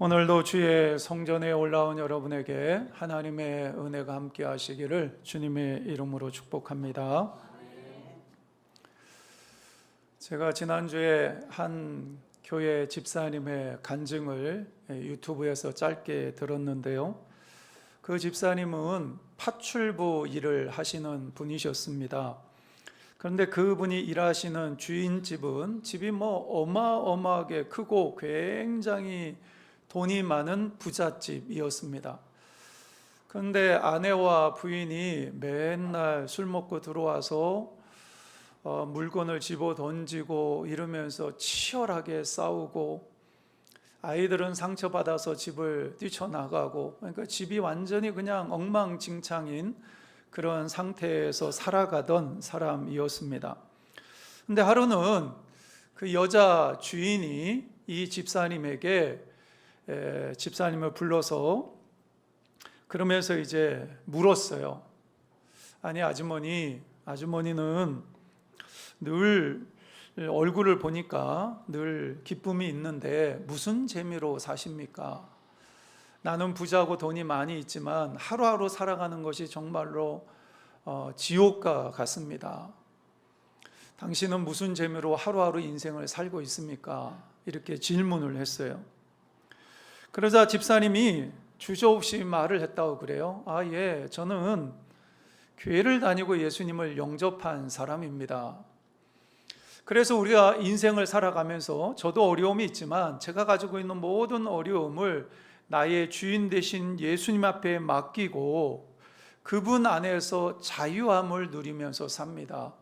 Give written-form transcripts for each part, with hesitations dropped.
오늘도 주의 성전에 올라온 여러분에게 하나님의 은혜가 함께 하시기를 주님의 이름으로 축복합니다. 제가 지난주에 한 교회 집사님의 간증을 유튜브에서 짧게 들었는데요. 그 집사님은 파출부 일을 하시는 분이셨습니다. 그런데 그분이 일하시는 주인집은 집이 어마어마하게 크고 굉장히 돈이 많은 부잣집이었습니다. 그런데 아내와 부인이 맨날 술 먹고 들어와서 물건을 집어 던지고 이러면서 치열하게 싸우고, 아이들은 상처받아서 집을 뛰쳐나가고, 그러니까 집이 완전히 그냥 엉망진창인 그런 상태에서 살아가던 사람이었습니다. 그런데 하루는 그 여자 주인이 이 집사님에게 집사님을 불러서 그러면서 이제 물었어요. 아니, 아주머니는 늘 얼굴을 보니까 늘 기쁨이 있는데 무슨 재미로 사십니까? 나는 부자고 돈이 많이 있지만 하루하루 살아가는 것이 정말로 지옥과 같습니다. 당신은 무슨 재미로 하루하루 인생을 살고 있습니까? 이렇게 질문을 했어요. 그러자 집사님이 주저없이 말을 했다고 그래요. 예, 저는 교회를 다니고 예수님을 영접한 사람입니다. 그래서 우리가 인생을 살아가면서 저도 어려움이 있지만 제가 가지고 있는 모든 어려움을 나의 주인 되신 예수님 앞에 맡기고 그분 안에서 자유함을 누리면서 삽니다.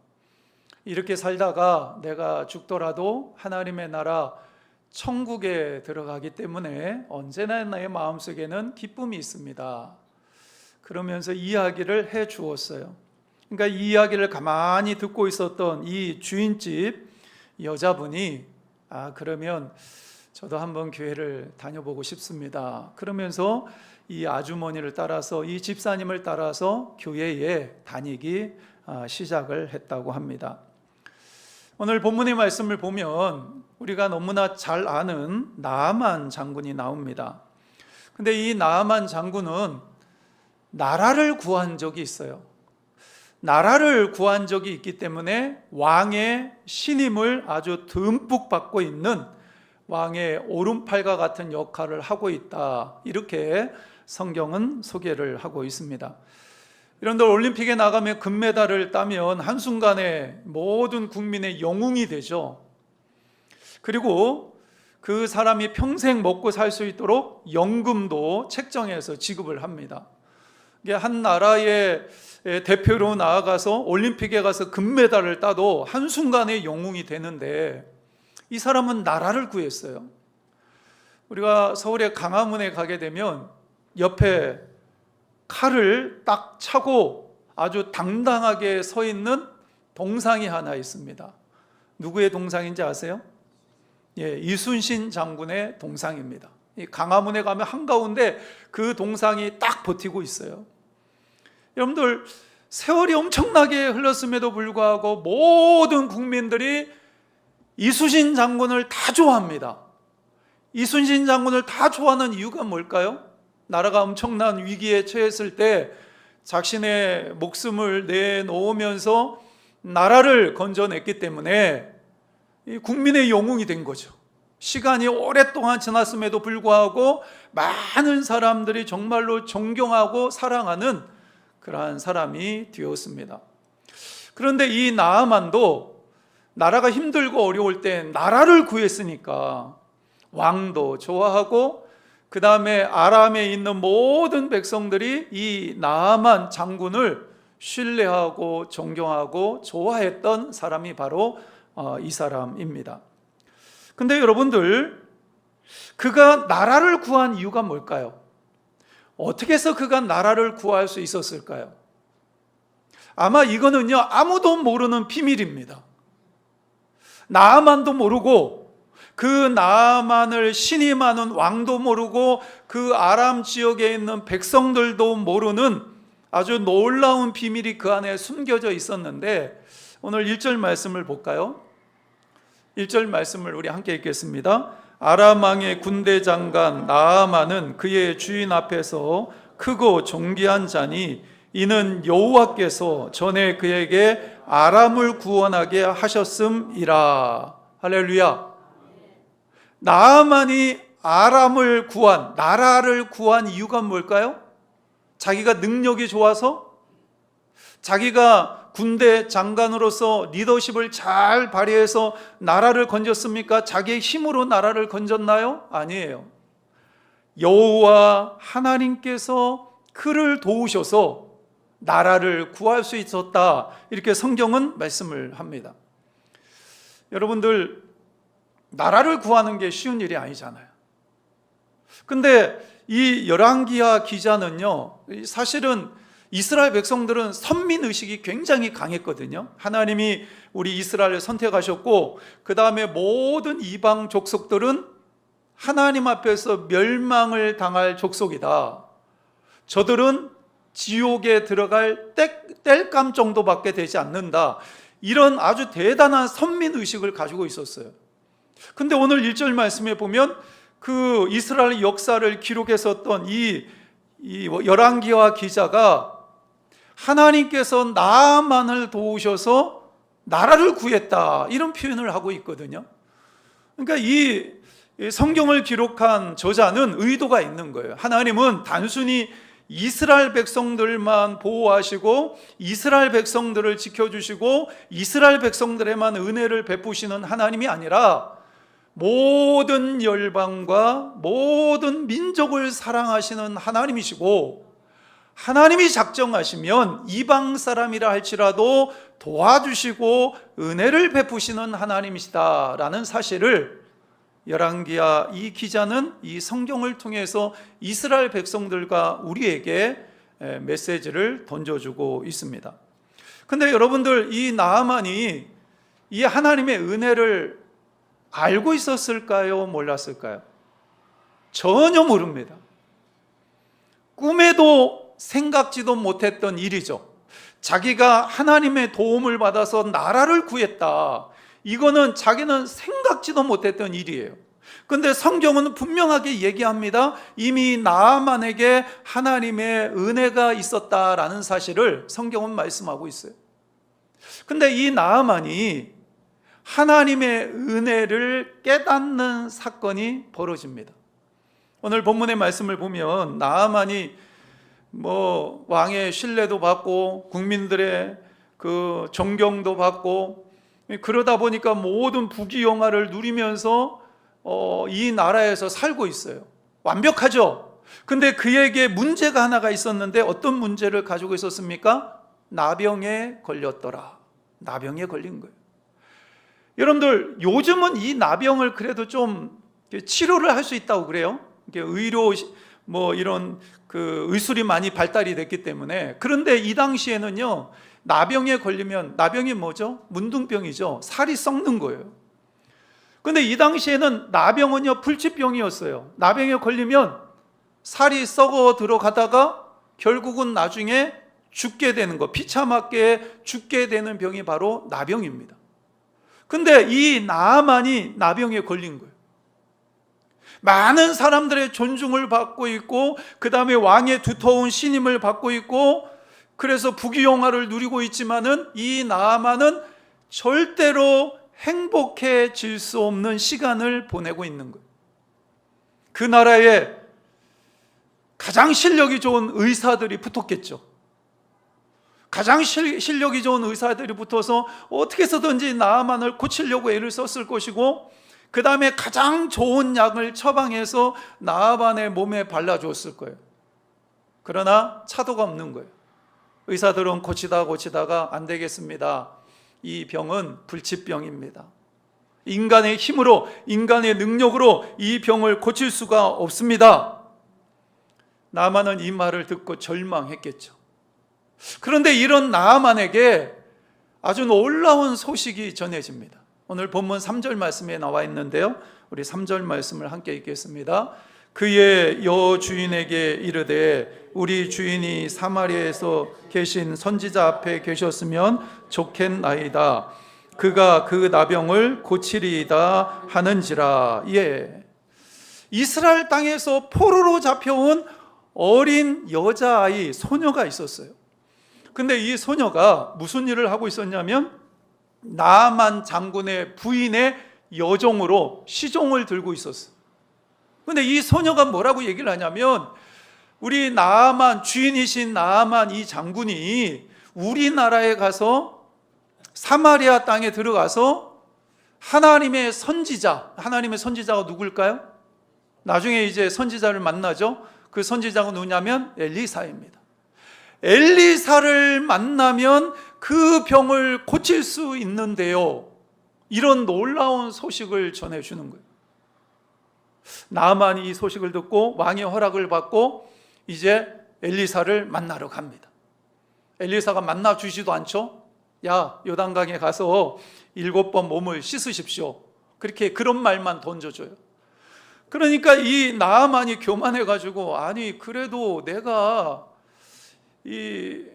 이렇게 살다가 내가 죽더라도 하나님의 나라 천국에 들어가기 때문에 언제나 나의 마음속에는 기쁨이 있습니다. 그러면서 이야기를 해 주었어요. 그러니까 이 이야기를 가만히 듣고 있었던 이 주인집 여자분이 그러면 저도 한번 교회를 다녀보고 싶습니다. 그러면서 이 아주머니를 따라서, 이 집사님을 따라서 교회에 다니기 시작을 했다고 합니다. 오늘 본문의 말씀을 보면 우리가 너무나 잘 아는 나아만 장군이 나옵니다. 근데 이 나아만 장군은 나라를 구한 적이 있어요. 나라를 구한 적이 있기 때문에 왕의 신임을 아주 듬뿍 받고 있는 왕의 오른팔과 같은 역할을 하고 있다, 이렇게 성경은 소개를 하고 있습니다. 이런데 올림픽에 나가면 금메달을 따면 한순간에 모든 국민의 영웅이 되죠. 그리고 그 사람이 평생 먹고 살 수 있도록 연금도 책정해서 지급을 합니다. 한 나라의 대표로 나아가서 올림픽에 가서 금메달을 따도 한순간에 영웅이 되는데, 이 사람은 나라를 구했어요. 우리가 서울의 강화문에 가게 되면 옆에 칼을 딱 차고 아주 당당하게 서 있는 동상이 하나 있습니다. 누구의 동상인지 아세요? 이순신 장군의 동상입니다. 이 강화문에 가면 한가운데 그 동상이 딱 버티고 있어요. 여러분들, 세월이 엄청나게 흘렀음에도 불구하고 모든 국민들이 이순신 장군을 다 좋아합니다. 이순신 장군을 다 좋아하는 이유가 뭘까요? 나라가 엄청난 위기에 처했을 때 자신의 목숨을 내놓으면서 나라를 건져냈기 때문에 국민의 영웅이 된 거죠. 시간이 오랫동안 지났음에도 불구하고 많은 사람들이 정말로 존경하고 사랑하는 그러한 사람이 되었습니다. 그런데 이 나아만도 나라가 힘들고 어려울 때 나라를 구했으니까 왕도 좋아하고, 그 다음에 아람에 있는 모든 백성들이 이 나아만 장군을 신뢰하고 존경하고 좋아했던 사람이 바로 이 사람입니다. 근데 여러분들, 그가 나라를 구한 이유가 뭘까요? 어떻게 해서 그가 나라를 구할 수 있었을까요? 아마 이거는요, 아무도 모르는 비밀입니다. 나아만도 모르고, 그 나아만을 신임하는 왕도 모르고, 그 아람 지역에 있는 백성들도 모르는 아주 놀라운 비밀이 그 안에 숨겨져 있었는데, 오늘 1절 말씀을 볼까요? 1절 말씀을 우리 함께 읽겠습니다. 아람 왕의 군대 장관 나아만은 그의 주인 앞에서 크고 존귀한 자니 이는 여호와께서 전에 그에게 아람을 구원하게 하셨음이라. 할렐루야. 나아만이 아람을 구한, 나라를 구한 이유가 뭘까요? 자기가 능력이 좋아서? 자기가 군대 장관으로서 리더십을 잘 발휘해서 나라를 건졌습니까? 자기의 힘으로 나라를 건졌나요? 아니에요. 여호와 하나님께서 그를 도우셔서 나라를 구할 수 있었다, 이렇게 성경은 말씀을 합니다. 여러분들, 나라를 구하는 게 쉬운 일이 아니잖아요. 근데 이 열왕기하 기자는요, 사실은 이스라엘 백성들은 선민의식이 굉장히 강했거든요. 하나님이 우리 이스라엘을 선택하셨고, 그 다음에 모든 이방 족속들은 하나님 앞에서 멸망을 당할 족속이다. 저들은 지옥에 들어갈 땔감 정도밖에 되지 않는다. 이런 아주 대단한 선민의식을 가지고 있었어요. 근데 오늘 1절 말씀에 보면 그 이스라엘 역사를 기록했었던 이 열왕기하 기자가 하나님께서 나아만을 도우셔서 나라를 구했다, 이런 표현을 하고 있거든요. 그러니까 이 성경을 기록한 저자는 의도가 있는 거예요. 하나님은 단순히 이스라엘 백성들만 보호하시고 이스라엘 백성들을 지켜주시고 이스라엘 백성들에만 은혜를 베푸시는 하나님이 아니라 모든 열방과 모든 민족을 사랑하시는 하나님이시고, 하나님이 작정하시면 이방 사람이라 할지라도 도와주시고 은혜를 베푸시는 하나님이시다라는 사실을 열왕기하 이 기자는 이 성경을 통해서 이스라엘 백성들과 우리에게 메시지를 던져주고 있습니다. 근데 여러분들, 이 나아만이 이 하나님의 은혜를 알고 있었을까요? 몰랐을까요? 전혀 모릅니다. 꿈에도 생각지도 못했던 일이죠. 자기가 하나님의 도움을 받아서 나라를 구했다, 이거는 자기는 생각지도 못했던 일이에요. 그런데 성경은 분명하게 얘기합니다. 이미 나아만에게 하나님의 은혜가 있었다라는 사실을 성경은 말씀하고 있어요. 근데 이 나아만이 하나님의 은혜를 깨닫는 사건이 벌어집니다. 오늘 본문의 말씀을 보면 나아만이 왕의 신뢰도 받고 국민들의 그 존경도 받고, 그러다 보니까 모든 부귀영화를 누리면서 이 나라에서 살고 있어요. 완벽하죠? 근데 그에게 문제가 하나가 있었는데, 어떤 문제를 가지고 있었습니까? 나병에 걸렸더라. 나병에 걸린 거예요. 여러분들, 요즘은 이 나병을 그래도 좀 치료를 할 수 있다고 그래요. 의료 이런 그 의술이 많이 발달이 됐기 때문에. 그런데 이 당시에는요, 나병에 걸리면, 나병이 뭐죠? 문둥병이죠. 살이 썩는 거예요. 근데 이 당시에는 나병은요, 불치병이었어요. 나병에 걸리면 살이 썩어 들어가다가 결국은 나중에 죽게 되는 거, 비참하게 죽게 되는 병이 바로 나병입니다. 근데 이 나아만이 나병에 걸린 거예요. 많은 사람들의 존중을 받고 있고, 그 다음에 왕의 두터운 신임을 받고 있고, 그래서 부귀영화를 누리고 있지만은 이 나아만은 절대로 행복해질 수 없는 시간을 보내고 있는 거예요. 그 나라에 가장 실력이 좋은 의사들이 붙었겠죠. 가장 실력이 좋은 의사들이 붙어서 어떻게 해서든지 나아만을 고치려고 애를 썼을 것이고, 그 다음에 가장 좋은 약을 처방해서 나아만의 몸에 발라주었을 거예요. 그러나 차도가 없는 거예요. 의사들은 고치다가 안 되겠습니다. 이 병은 불치병입니다. 인간의 힘으로, 인간의 능력으로 이 병을 고칠 수가 없습니다. 나아만은 이 말을 듣고 절망했겠죠. 그런데 이런 나아만에게 아주 놀라운 소식이 전해집니다. 오늘 본문 3절 말씀에 나와 있는데요, 우리 3절 말씀을 함께 읽겠습니다. 그의 여주인에게 이르되 우리 주인이 사마리아에서 계신 선지자 앞에 계셨으면 좋겠나이다. 그가 그 나병을 고치리이다 하는지라. 예, 이스라엘 땅에서 포로로 잡혀온 어린 여자아이, 소녀가 있었어요. 근데 이 소녀가 무슨 일을 하고 있었냐면 나아만 장군의 부인의 여종으로 시종을 들고 있었어요. 근데 이 소녀가 뭐라고 얘기를 하냐면 우리 나아만, 주인이신 나아만 이 장군이 우리나라에 가서 사마리아 땅에 들어가서 하나님의 선지자가 누굴까요? 나중에 이제 선지자를 만나죠. 그 선지자가 누구냐면 엘리사입니다. 엘리사를 만나면 그 병을 고칠 수 있는데요, 이런 놀라운 소식을 전해주는 거예요. 나아만이 이 소식을 듣고 왕의 허락을 받고 이제 엘리사를 만나러 갑니다. 엘리사가 만나주지도 않죠. 야, 요단강에 가서 7번 몸을 씻으십시오. 그런 말만 던져줘요. 그러니까 이 나아만이 교만해가지고, 아니 그래도 내가 이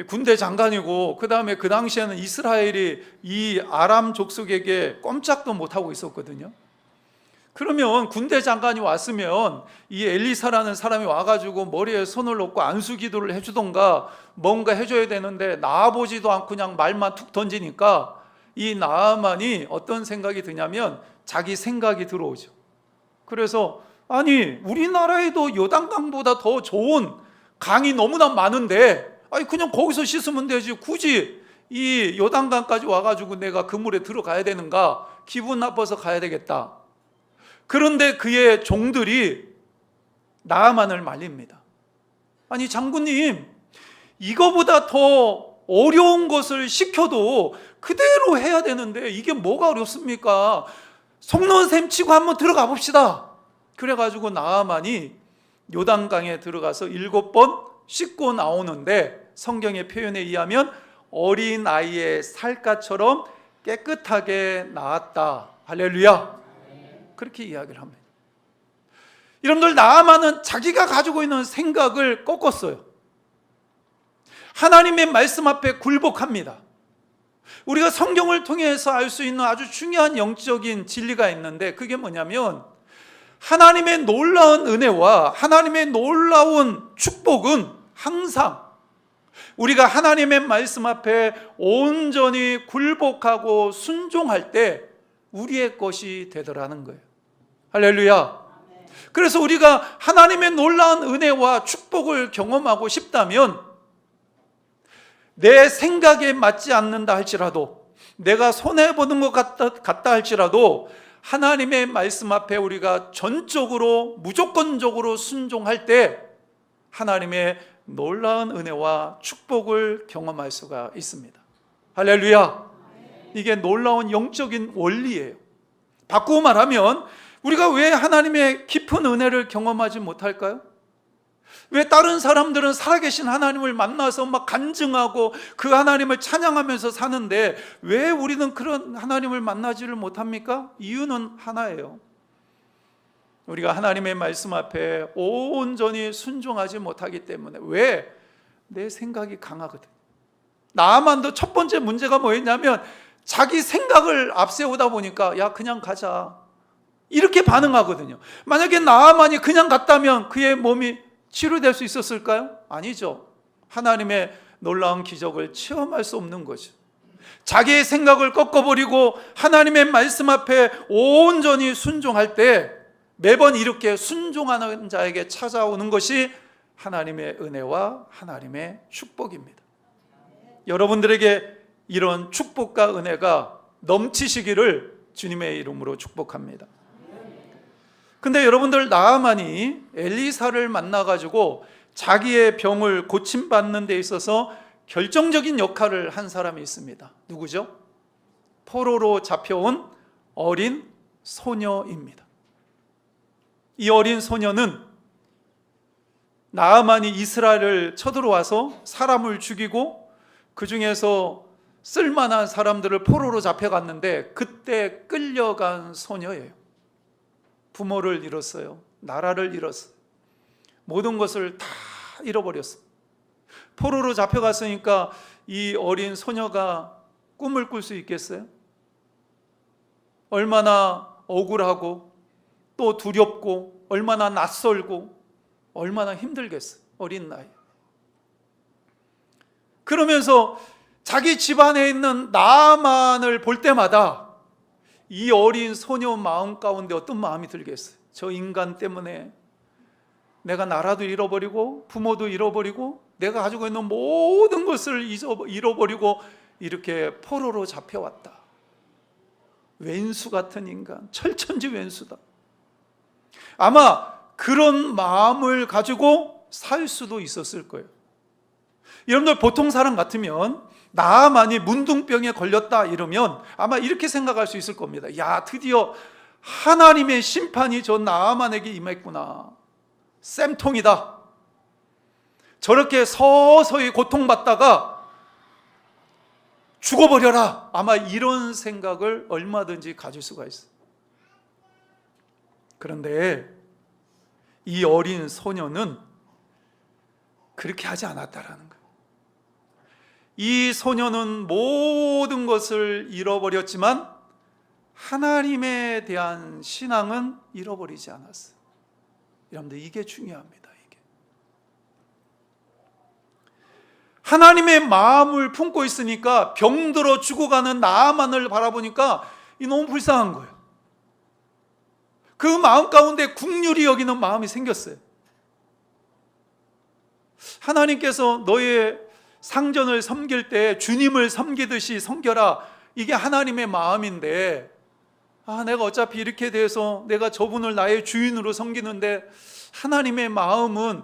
군대 장관이고, 그 다음에 그 당시에는 이스라엘이 이 아람 족속에게 꼼짝도 못하고 있었거든요. 그러면 군대 장관이 왔으면 이 엘리사라는 사람이 와가지고 머리에 손을 놓고 안수기도를 해주던가 뭔가 해줘야 되는데 나와보지도 않고 그냥 말만 툭 던지니까 이 나아만이 어떤 생각이 드냐면 자기 생각이 들어오죠. 그래서 아니 우리나라에도 요단강보다 더 좋은 강이 너무나 많은데 아니 그냥 거기서 씻으면 되지, 굳이 이 요단강까지 와가지고 내가 그 물에 들어가야 되는가, 기분 나빠서 가야 되겠다. 그런데 그의 종들이 나아만을 말립니다. 아니 장군님, 이거보다 더 어려운 것을 시켜도 그대로 해야 되는데 이게 뭐가 어렵습니까? 속는 셈 치고 한번 들어가 봅시다. 그래가지고 나아만이 요단강에 들어가서 7번 씻고 나오는데 성경의 표현에 의하면 어린아이의 살갗처럼 깨끗하게 나았다. 할렐루야. 그렇게 이야기를 합니다. 여러분들, 나아만은 자기가 가지고 있는 생각을 꺾었어요. 하나님의 말씀 앞에 굴복합니다. 우리가 성경을 통해서 알 수 있는 아주 중요한 영적인 진리가 있는데 그게 뭐냐면 하나님의 놀라운 은혜와 하나님의 놀라운 축복은 항상 우리가 하나님의 말씀 앞에 온전히 굴복하고 순종할 때 우리의 것이 되더라는 거예요. 할렐루야. 그래서 우리가 하나님의 놀라운 은혜와 축복을 경험하고 싶다면 내 생각에 맞지 않는다 할지라도, 내가 손해보는 것 같다 할지라도 하나님의 말씀 앞에 우리가 전적으로 무조건적으로 순종할 때 하나님의 놀라운 은혜와 축복을 경험할 수가 있습니다. 할렐루야. 이게 놀라운 영적인 원리예요. 바꾸고 말하면 우리가 왜 하나님의 깊은 은혜를 경험하지 못할까요? 왜 다른 사람들은 살아계신 하나님을 만나서 막 간증하고 그 하나님을 찬양하면서 사는데 왜 우리는 그런 하나님을 만나지를 못합니까? 이유는 하나예요. 우리가 하나님의 말씀 앞에 온전히 순종하지 못하기 때문에. 왜? 내 생각이 강하거든. 나아만도 첫 번째 문제가 뭐였냐면 자기 생각을 앞세우다 보니까 야 그냥 가자 이렇게 반응하거든요. 만약에 나아만이 그냥 갔다면 그의 몸이 치료될 수 있었을까요? 아니죠. 하나님의 놀라운 기적을 체험할 수 없는 거죠. 자기의 생각을 꺾어버리고 하나님의 말씀 앞에 온전히 순종할 때 매번 이렇게 순종하는 자에게 찾아오는 것이 하나님의 은혜와 하나님의 축복입니다. 여러분들에게 이런 축복과 은혜가 넘치시기를 주님의 이름으로 축복합니다. 근데 여러분들, 나아만이 엘리사를 만나가지고 자기의 병을 고침받는 데 있어서 결정적인 역할을 한 사람이 있습니다. 누구죠? 포로로 잡혀온 어린 소녀입니다. 이 어린 소녀는 나아만이 이스라엘을 쳐들어와서 사람을 죽이고 그 중에서 쓸만한 사람들을 포로로 잡혀갔는데 그때 끌려간 소녀예요. 부모를 잃었어요. 나라를 잃었어요. 모든 것을 다 잃어버렸어요. 포로로 잡혀갔으니까 이 어린 소녀가 꿈을 꿀 수 있겠어요? 얼마나 억울하고 또 두렵고 얼마나 낯설고 얼마나 힘들겠어요. 어린 나이. 그러면서 자기 집안에 있는 나아만을 볼 때마다 이 어린 소녀 마음 가운데 어떤 마음이 들겠어요? 저 인간 때문에 내가 나라도 잃어버리고 부모도 잃어버리고 내가 가지고 있는 모든 것을 잃어버리고 이렇게 포로로 잡혀왔다. 왼수 같은 인간, 철천지 왼수다. 아마 그런 마음을 가지고 살 수도 있었을 거예요. 여러분들 보통 사람 같으면 나만이 문둥병에 걸렸다 이러면 아마 이렇게 생각할 수 있을 겁니다. 야, 드디어 하나님의 심판이 저 나만에게 임했구나. 쌤통이다. 저렇게 서서히 고통받다가 죽어버려라. 아마 이런 생각을 얼마든지 가질 수가 있어요. 그런데 이 어린 소녀는 그렇게 하지 않았다라는 거예요. 이 소녀는 모든 것을 잃어버렸지만 하나님에 대한 신앙은 잃어버리지 않았어요. 여러분들, 이게 중요합니다. 이게 하나님의 마음을 품고 있으니까 병들어 죽어가는 나아만을 바라보니까 이 너무 불쌍한 거예요. 그 마음 가운데 긍휼히 여기는 마음이 생겼어요. 하나님께서 너의 상전을 섬길 때 주님을 섬기듯이 섬겨라. 이게 하나님의 마음인데, 내가 어차피 이렇게 돼서 내가 저분을 나의 주인으로 섬기는데 하나님의 마음은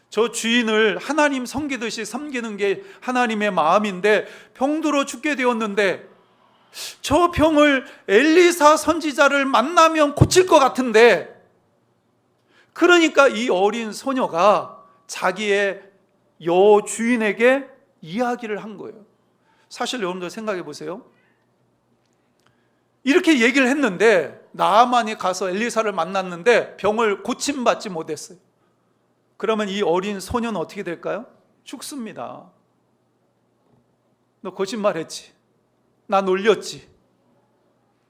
저 주인을 하나님 섬기듯이 섬기는 게 하나님의 마음인데 병들어 죽게 되었는데 저 병을 엘리사 선지자를 만나면 고칠 것 같은데, 그러니까 이 어린 소녀가 자기의 여주인에게 이야기를 한 거예요. 사실 여러분들 생각해 보세요. 이렇게 얘기를 했는데 나아만이 가서 엘리사를 만났는데 병을 고침받지 못했어요. 그러면 이 어린 소녀는 어떻게 될까요? 죽습니다. 너 거짓말했지, 나 놀렸지,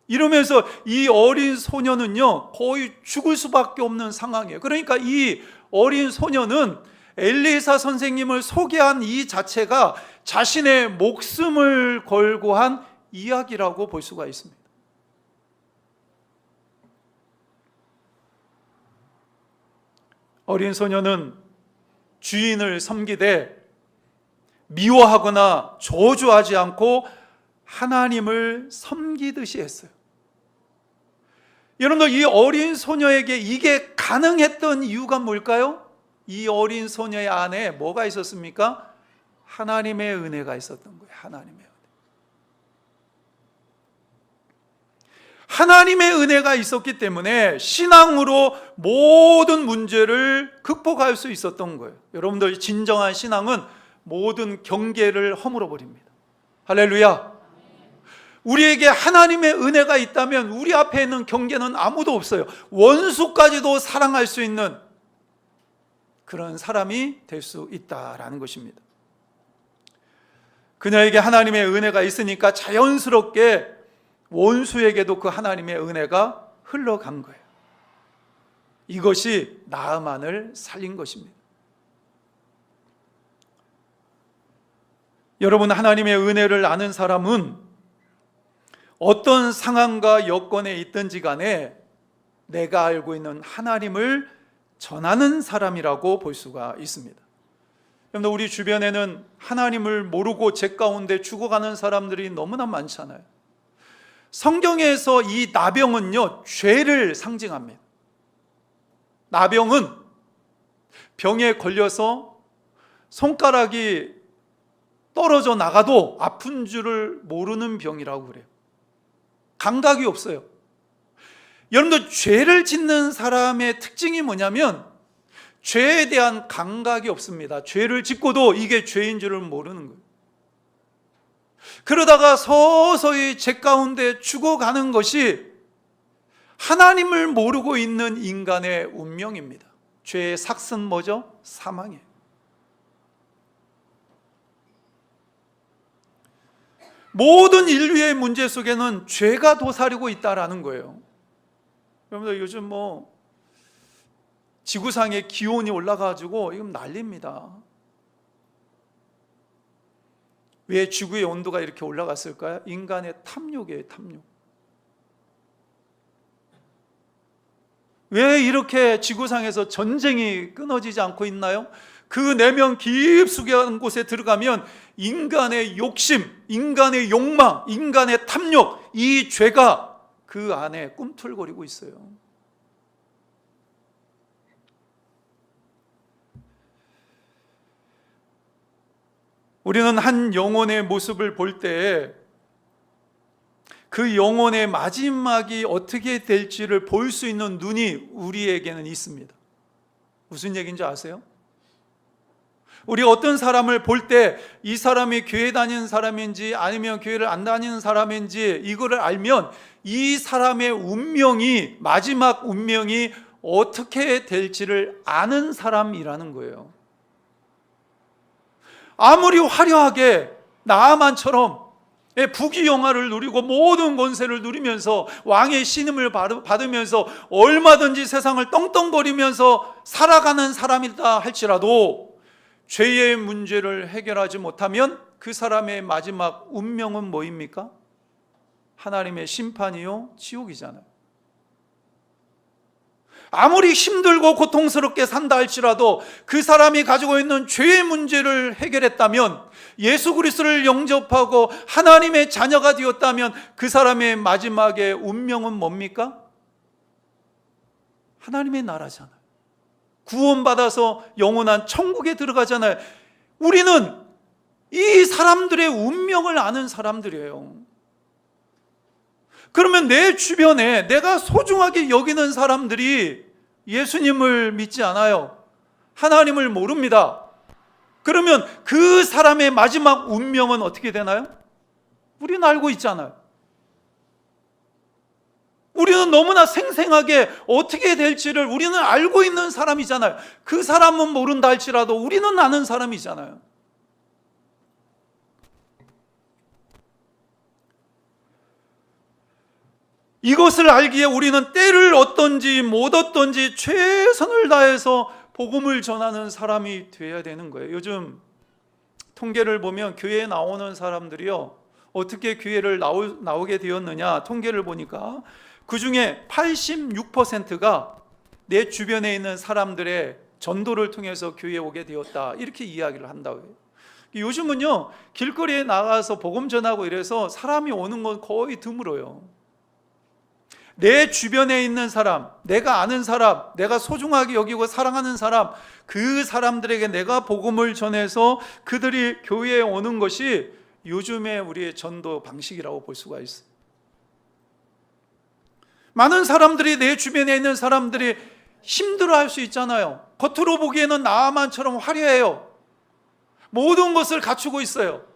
이러면서 이 어린 소녀는요 거의 죽을 수밖에 없는 상황이에요. 그러니까 이 어린 소녀는 엘리사 선생님을 소개한 이 자체가 자신의 목숨을 걸고 한 이야기라고 볼 수가 있습니다. 어린 소녀는 주인을 섬기되 미워하거나 저주하지 않고 하나님을 섬기듯이 했어요. 여러분들, 이 어린 소녀에게 이게 가능했던 이유가 뭘까요? 이 어린 소녀의 안에 뭐가 있었습니까? 하나님의 은혜가 있었던 거예요. 하나님의 은혜. 하나님의 은혜가 있었기 때문에 신앙으로 모든 문제를 극복할 수 있었던 거예요. 여러분들, 진정한 신앙은 모든 경계를 허물어 버립니다. 할렐루야. 우리에게 하나님의 은혜가 있다면 우리 앞에 있는 경계는 아무도 없어요. 원수까지도 사랑할 수 있는 그런 사람이 될 수 있다라는 것입니다. 그녀에게 하나님의 은혜가 있으니까 자연스럽게 원수에게도 그 하나님의 은혜가 흘러간 거예요. 이것이 나아만을 살린 것입니다. 여러분, 하나님의 은혜를 아는 사람은 어떤 상황과 여건에 있든지 간에 내가 알고 있는 하나님을 전하는 사람이라고 볼 수가 있습니다. 여러분, 우리 주변에는 하나님을 모르고 죄 가운데 죽어가는 사람들이 너무나 많잖아요. 성경에서 이 나병은요, 죄를 상징합니다. 나병은 병에 걸려서 손가락이 떨어져 나가도 아픈 줄을 모르는 병이라고 그래요. 감각이 없어요. 여러분들, 죄를 짓는 사람의 특징이 뭐냐면 죄에 대한 감각이 없습니다. 죄를 짓고도 이게 죄인 줄을 모르는 거예요. 그러다가 서서히 죄 가운데 죽어가는 것이 하나님을 모르고 있는 인간의 운명입니다. 죄의 삭은 뭐죠? 사망이에요. 모든 인류의 문제 속에는 죄가 도사리고 있다라는 거예요. 여러분들, 요즘 지구상의 기온이 올라가지고 이건 난립니다. 왜 지구의 온도가 이렇게 올라갔을까요? 인간의 탐욕이에요, 탐욕. 왜 이렇게 지구상에서 전쟁이 끊어지지 않고 있나요? 그 내면 깊숙한 곳에 들어가면 인간의 욕심, 인간의 욕망, 인간의 탐욕, 이 죄가 그 안에 꿈틀거리고 있어요. 우리는 한 영혼의 모습을 볼 때 그 영혼의 마지막이 어떻게 될지를 볼 수 있는 눈이 우리에게는 있습니다. 무슨 얘기인지 아세요? 우리 어떤 사람을 볼 때 이 사람이 교회 다니는 사람인지 아니면 교회를 안 다니는 사람인지 이거를 알면 이 사람의 운명이, 마지막 운명이 어떻게 될지를 아는 사람이라는 거예요. 아무리 화려하게 나아만처럼 부귀영화를 누리고 모든 권세를 누리면서 왕의 신임을 받으면서 얼마든지 세상을 떵떵거리면서 살아가는 사람이다 할지라도 죄의 문제를 해결하지 못하면 그 사람의 마지막 운명은 뭐입니까? 하나님의 심판이요, 지옥이잖아요. 아무리 힘들고 고통스럽게 산다 할지라도 그 사람이 가지고 있는 죄의 문제를 해결했다면, 예수 그리스도를 영접하고 하나님의 자녀가 되었다면 그 사람의 마지막의 운명은 뭡니까? 하나님의 나라잖아요. 구원받아서 영원한 천국에 들어가잖아요. 우리는 이 사람들의 운명을 아는 사람들이에요. 그러면 내 주변에 내가 소중하게 여기는 사람들이 예수님을 믿지 않아요. 하나님을 모릅니다. 그러면 그 사람의 마지막 운명은 어떻게 되나요? 우리는 알고 있잖아요. 우리는 너무나 생생하게 어떻게 될지를 우리는 알고 있는 사람이잖아요. 그 사람은 모른다 할지라도 우리는 아는 사람이잖아요. 이것을 알기에 우리는 때를 얻든지 못 얻든지 최선을 다해서 복음을 전하는 사람이 되어야 되는 거예요. 요즘 통계를 보면 교회에 나오는 사람들이요, 어떻게 교회를 나오게 되었느냐 통계를 보니까 그 중에 86%가 내 주변에 있는 사람들의 전도를 통해서 교회에 오게 되었다, 이렇게 이야기를 한다고 해요. 요즘은요, 길거리에 나가서 복음 전하고 이래서 사람이 오는 건 거의 드물어요. 내 주변에 있는 사람, 내가 아는 사람, 내가 소중하게 여기고 사랑하는 사람, 그 사람들에게 내가 복음을 전해서 그들이 교회에 오는 것이 요즘의 우리의 전도 방식이라고 볼 수가 있어요. 많은 사람들이, 내 주변에 있는 사람들이 힘들어할 수 있잖아요. 겉으로 보기에는 나만처럼 화려해요. 모든 것을 갖추고 있어요.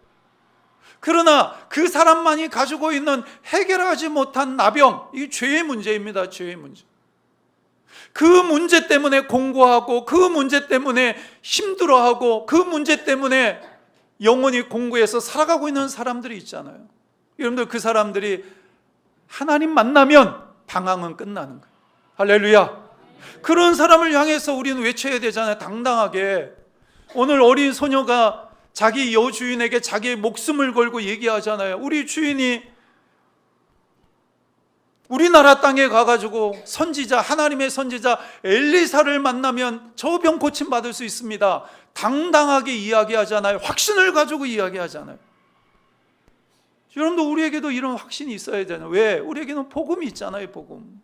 그러나 그 사람만이 가지고 있는 해결하지 못한 나병, 이게 죄의 문제입니다. 죄의 문제. 그 문제 때문에 공고하고, 그 문제 때문에 힘들어하고, 그 문제 때문에 영원히 공고해서 살아가고 있는 사람들이 있잖아요. 여러분들, 그 사람들이 하나님 만나면 방황은 끝나는 거예요. 할렐루야. 그런 사람을 향해서 우리는 외쳐야 되잖아요. 당당하게. 오늘 어린 소녀가 자기 여주인에게 자기의 목숨을 걸고 얘기하잖아요. 우리 주인이 우리나라 땅에 가가지고 선지자, 하나님의 선지자 엘리사를 만나면 저 병 고침받을 수 있습니다. 당당하게 이야기하잖아요. 확신을 가지고 이야기하잖아요. 여러분도 우리에게도 이런 확신이 있어야 되잖아요. 왜? 우리에게는 복음이 있잖아요. 복음.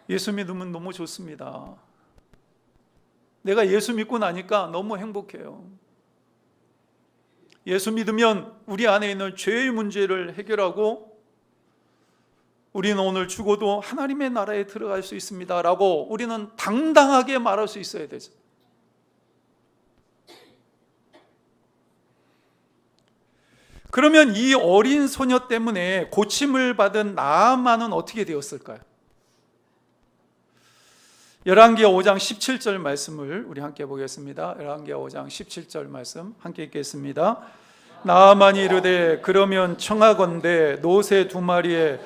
예수 믿으면 너무 좋습니다. 내가 예수 믿고 나니까 너무 행복해요. 예수 믿으면 우리 안에 있는 죄의 문제를 해결하고 우리는 오늘 죽어도 하나님의 나라에 들어갈 수 있습니다 라고 우리는 당당하게 말할 수 있어야 되죠. 그러면 이 어린 소녀 때문에 고침을 받은 나아만은 어떻게 되었을까요? 열왕기하 5장 17절 말씀을 우리 함께 보겠습니다. 열왕기하 5장 17절 말씀 함께 읽겠습니다. 나아만이 이르되 그러면 청하건대 노새 2마리에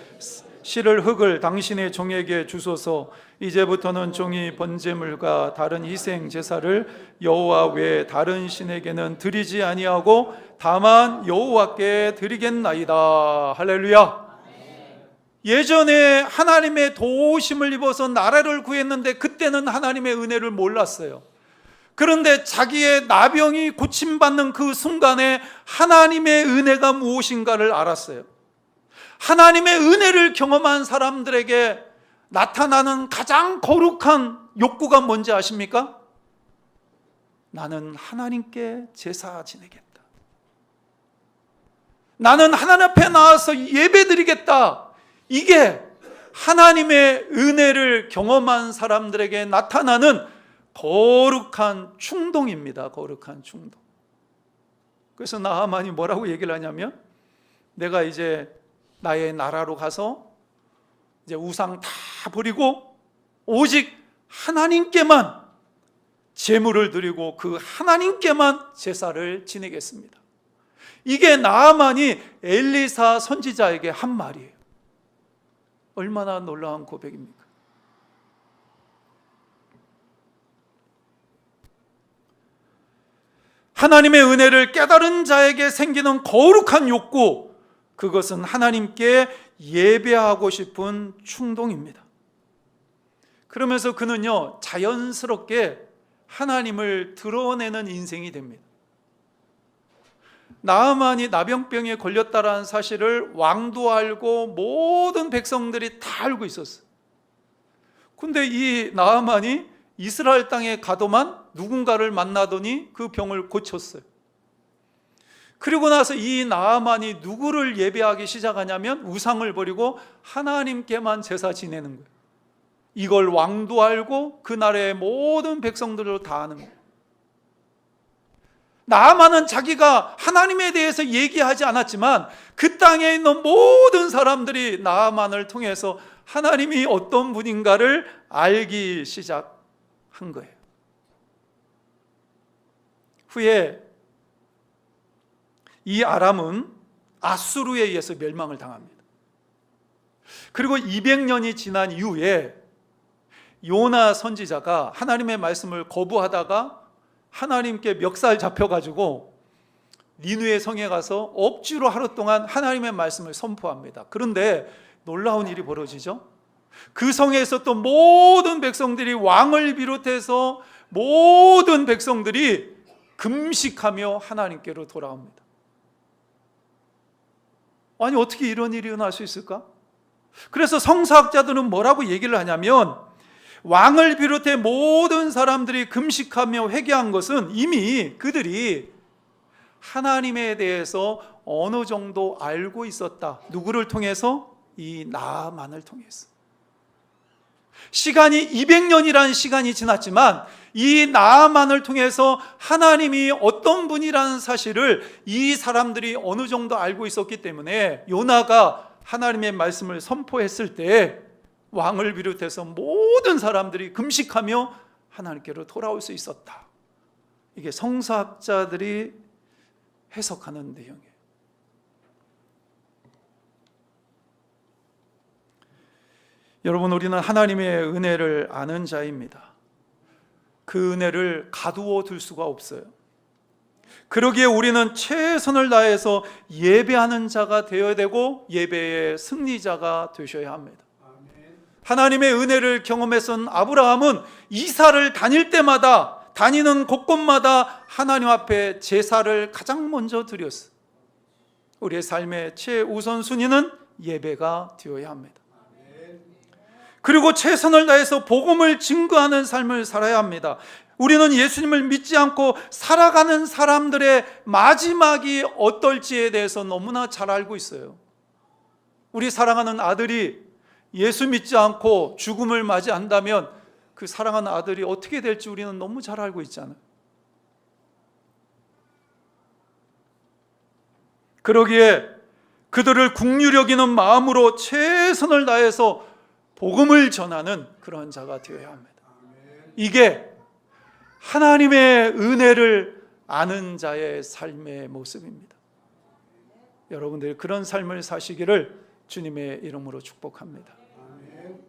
실을 흙을 당신의 종에게 주소서. 이제부터는 종이 번제물과 다른 희생 제사를 여호와 외에 다른 신에게는 드리지 아니하고 다만 여호와께 드리겠나이다. 할렐루야. 예전에 하나님의 도우심을 입어서 나라를 구했는데 그때는 하나님의 은혜를 몰랐어요. 그런데 자기의 나병이 고침받는 그 순간에 하나님의 은혜가 무엇인가를 알았어요. 하나님의 은혜를 경험한 사람들에게 나타나는 가장 거룩한 욕구가 뭔지 아십니까? 나는 하나님께 제사 지내겠다. 나는 하나님 앞에 나와서 예배드리겠다. 이게 하나님의 은혜를 경험한 사람들에게 나타나는 거룩한 충동입니다. 거룩한 충동. 그래서 나하만이 뭐라고 얘기를 하냐면, 내가 이제 나의 나라로 가서 이제 우상 다 버리고 오직 하나님께만 제물을 드리고 그 하나님께만 제사를 지내겠습니다. 이게 나하만이 엘리사 선지자에게 한 말이에요. 얼마나 놀라운 고백입니까? 하나님의 은혜를 깨달은 자에게 생기는 거룩한 욕구, 그것은 하나님께 예배하고 싶은 충동입니다. 그러면서 그는요, 자연스럽게 하나님을 드러내는 인생이 됩니다. 나아만이 나병병에 걸렸다라는 사실을 왕도 알고 모든 백성들이 다 알고 있었어요. 근데 이 나아만이 이스라엘 땅에 가도만 누군가를 만나더니 그 병을 고쳤어요. 그리고 나서 이 나아만이 누구를 예배하기 시작하냐면 우상을 버리고 하나님께만 제사 지내는 거예요. 이걸 왕도 알고 그 나라의 모든 백성들도 다 아는 거예요. 나아만은 자기가 하나님에 대해서 얘기하지 않았지만 그 땅에 있는 모든 사람들이 나아만을 통해서 하나님이 어떤 분인가를 알기 시작한 거예요. 후에 이 아람은 아수르에 의해서 멸망을 당합니다. 그리고 200년이 지난 이후에 요나 선지자가 하나님의 말씀을 거부하다가 하나님께 멱살 잡혀가지고 니느웨 성에 가서 억지로 하루 동안 하나님의 말씀을 선포합니다. 그런데 놀라운 일이 벌어지죠. 그 성에 있었던 모든 백성들이, 왕을 비롯해서 모든 백성들이 금식하며 하나님께로 돌아옵니다. 아니, 어떻게 이런 일이 일어날 수 있을까? 그래서 성서학자들은 뭐라고 얘기를 하냐면, 왕을 비롯해 모든 사람들이 금식하며 회개한 것은 이미 그들이 하나님에 대해서 어느 정도 알고 있었다. 누구를 통해서? 이 나아만을 통해서. 시간이 200년이라는 시간이 지났지만 이 나아만을 통해서 하나님이 어떤 분이라는 사실을 이 사람들이 어느 정도 알고 있었기 때문에 요나가 하나님의 말씀을 선포했을 때 왕을 비롯해서 모든 사람들이 금식하며 하나님께로 돌아올 수 있었다. 이게 성서학자들이 해석하는 내용이에요. 여러분, 우리는 하나님의 은혜를 아는 자입니다. 그 은혜를 가두어 둘 수가 없어요. 그러기에 우리는 최선을 다해서 예배하는 자가 되어야 되고 예배의 승리자가 되셔야 합니다. 하나님의 은혜를 경험했던 아브라함은 이사를 다닐 때마다, 다니는 곳곳마다 하나님 앞에 제사를 가장 먼저 드렸어요. 우리의 삶의 최우선 순위는 예배가 되어야 합니다. 그리고 최선을 다해서 복음을 증거하는 삶을 살아야 합니다. 우리는 예수님을 믿지 않고 살아가는 사람들의 마지막이 어떨지에 대해서 너무나 잘 알고 있어요. 우리 사랑하는 아들이 예수 믿지 않고 죽음을 맞이한다면 그 사랑하는 아들이 어떻게 될지 우리는 너무 잘 알고 있잖아요. 그러기에 그들을 긍휼히 여기는 마음으로 최선을 다해서 복음을 전하는 그런 자가 되어야 합니다. 이게 하나님의 은혜를 아는 자의 삶의 모습입니다. 여러분들이 그런 삶을 사시기를 주님의 이름으로 축복합니다. 아멘.